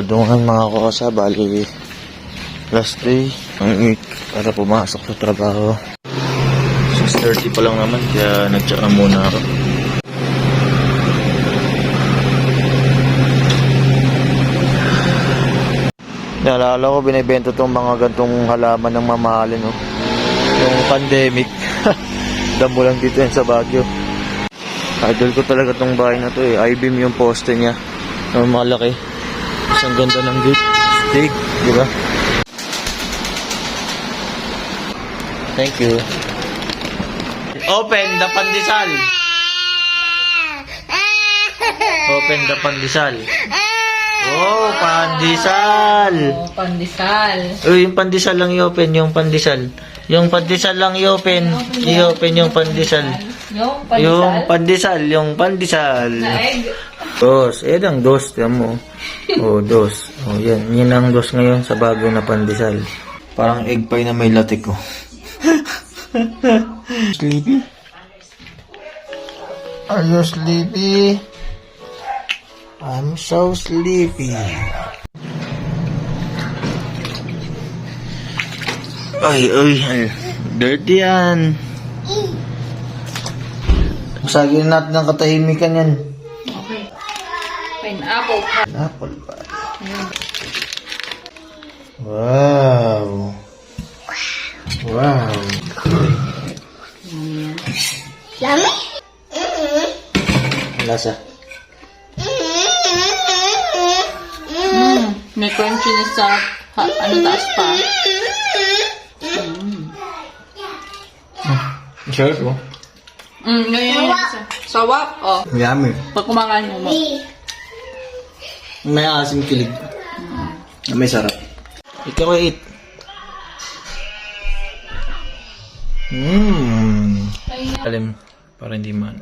Sabado ngayon mga kosa, bali last day ng week para pumasok sa trabaho. 6:30 pa lang naman, kaya nag-check na muna ako. Naalala ko, binibenta tong mga gantong halaman ng mamahalin, no? Yung pandemic. Damo lang dito yan sa Baguio. Idol ko talaga tong bahay na to eh. I-beam yung poste niya. Malaki. Isang ganda ng gate. Stig, di ba? Thank you. Open the pandesal. Open the pandesal. Oh, pandesal. Oh, pandesal. Yung pandesal lang i-open, yung pandesal. Yung pandesal lang i-open. I-open yung pandesal. Yung pandesal? Yung pandesal. Na egg? Dos. Ang dos. Tiyan mo. Oh, dos. Oh, yan. Yan ang dos ngayon sa bago na pandesal. Parang egg pie na may latik, oh. Sleepy? Are you sleepy? I'm so sleepy. Ay, dirty yan. Masagin natin ang katahimikan yan. Okay. Pineapple. Pineapple pa. Wow. Wow. Lami? Lasa. May crunchiness sa taas pa. Sure ko. Ganyan yung sawap. Oh. Yummy. Pag kumakain mo. May asim kilig. May sarap. Ikaw ay eat. Alim. Para hindi man.